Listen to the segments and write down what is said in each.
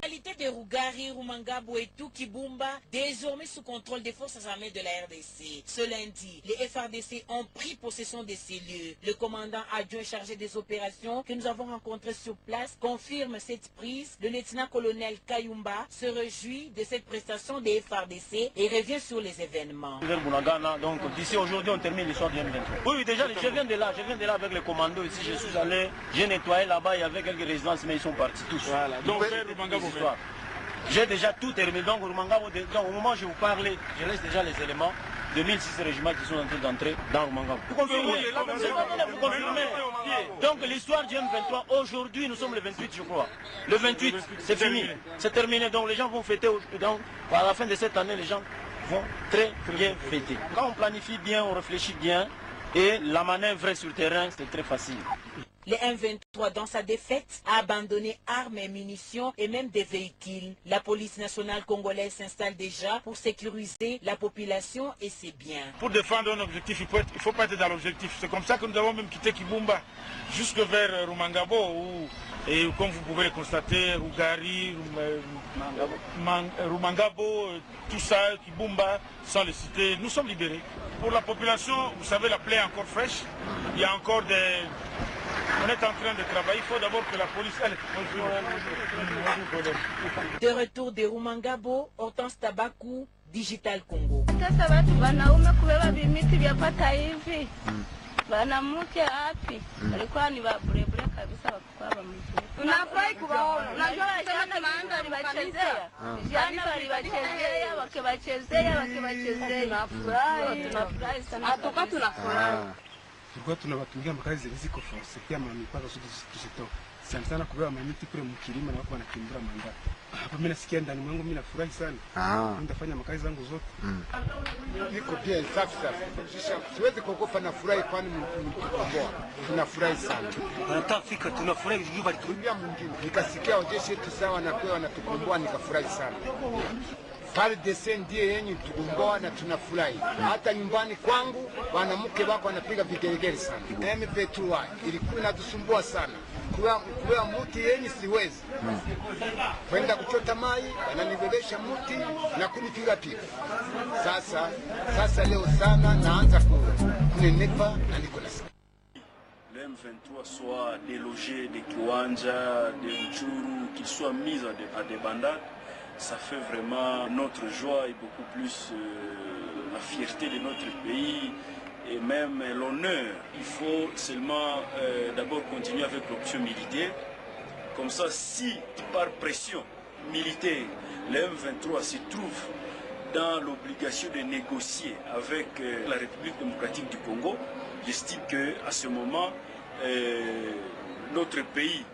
localité de Rugari, Rumangabo et Kibumba, désormais sous contrôle des forces armées de la RDC. Ce lundi, les FARDC ont pris possession de ces lieux. Le commandant adjoint chargé des opérations que nous avons rencontré sur place confirme cette prise. Le lieutenant-colonel Kayumba se réjouit de cette prestation des FARDC et revient sur les événements. Donc d'ici aujourd'hui, on termine l'histoire du M23. Oui, déjà, je viens de là avec les commandos ici. Je suis allé, j'ai nettoyé là-bas, il y avait quelques résidences, mais ils sont partis tous. Voilà. Donc, j'ai déjà tout terminé. Donc, Rumangabo, donc, au moment où je vous parle, je laisse déjà les éléments de 1006 régiments qui sont en train d'entrer dans Rumangabo. Vous confirmez? Vous confirmez? Donc, l'histoire du M23, aujourd'hui, nous sommes le 28, je crois. Le 28, c'est fini. C'est terminé. Donc, les gens vont fêter. Donc, à la fin de cette année, les gens vont très bien fêter. Quand on planifie bien, on réfléchit bien, et la manœuvre sur terrain, c'est très facile. Le M23, dans sa défaite, a abandonné armes et munitions et même des véhicules. La police nationale congolaise s'installe déjà pour sécuriser la population et ses biens. Pour défendre un objectif, il ne faut pas être dans l'objectif. C'est comme ça que nous avons même quitté Kibumba jusque vers Rumangabo, où, et comme vous pouvez le constater, Rugari, Rumangabo, tout ça, Kibumba, sans les citer, nous sommes libérés. Pour la population, vous savez, la plaie est encore fraîche. Il y a encore des... On est en train de travailler, il faut d'abord que la police... De retour de Rumangabo, Hortense Tabakou, Digital Congo. Tulikuwa tunawatumikia makazi ziko force pia mipaka zote tuzitoa. Sana sana kubeba mamiti kule mkilima na wako wanakimbura manda. Hapa mimi nasikia ndani mwangu mimi nafurahi sana. Nitafanya makazi zangu zote. Niko pia safi sasa. Siwezi kuogopa na furahi kwani mkikomboa. Tunafurahi sana. Tunatafika tunafurahi juu bali tumbia mwingine. Nikasikia wajeshi wetu sawa na kwa wanatukomboa nikafurahi sana. FARDC ndiye yenye tukumboa na tunafurahi. Hata nyumbani kwangu wanamke wako wanapiga vigelegele sana. M23 ilikuwa inatusumbua sana. Kwa muti yenye siwezi. Kwenda kuchota mai, wananibebesha muti na kunipiga piga. Sasa leo sana naanza kunenepa na niko na Le M23 soit délogé de Kiwanja, de Rutshuru, qu'il soit mis à des bandades. Ça fait vraiment notre joie et beaucoup plus la fierté de notre pays et même l'honneur. Il faut seulement d'abord continuer avec l'option militaire. Comme ça, si par pression militaire, le M23 se trouve dans l'obligation de négocier avec la République démocratique du Congo, j'estime qu'à ce moment, notre pays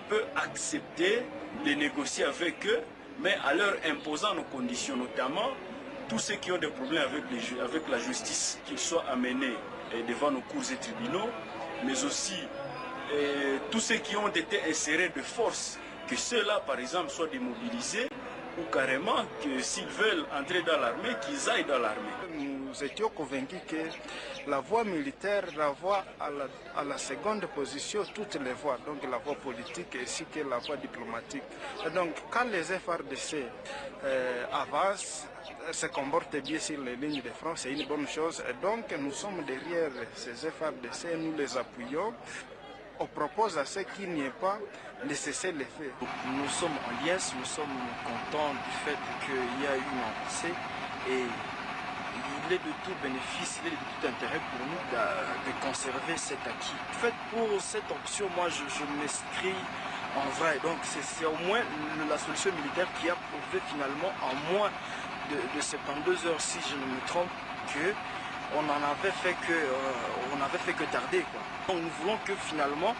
peut accepter de négocier avec eux, mais à leur imposant nos conditions, notamment tous ceux qui ont des problèmes avec la justice, qu'ils soient amenés devant nos cours et tribunaux, mais aussi tous ceux qui ont été insérés de force, que ceux-là, par exemple, soient démobilisés, ou carrément que s'ils veulent entrer dans l'armée, qu'ils aillent dans l'armée. Nous étions convaincus que la voie militaire, la voie à la seconde position, toutes les voies, donc la voie politique ainsi que la voie diplomatique. Et donc quand les FARDC avancent, se comportent bien sur les lignes de front, c'est une bonne chose. Et donc nous sommes derrière ces FARDC, nous les appuyons. On propose à ceux qu'il n'y ait pas de cesser les faits. Nous sommes en liesse, nous sommes contents du fait qu'il y a eu une avancée et il est de tout bénéfice, il est de tout intérêt pour nous de conserver cet acquis. En fait, pour cette option, moi je m'inscris en vrai. Donc c'est au moins la solution militaire qui a prouvé finalement en moins de 72 heures, si je ne me trompe, que on n'avait fait que tarder, quoi. Donc nous voulons que finalement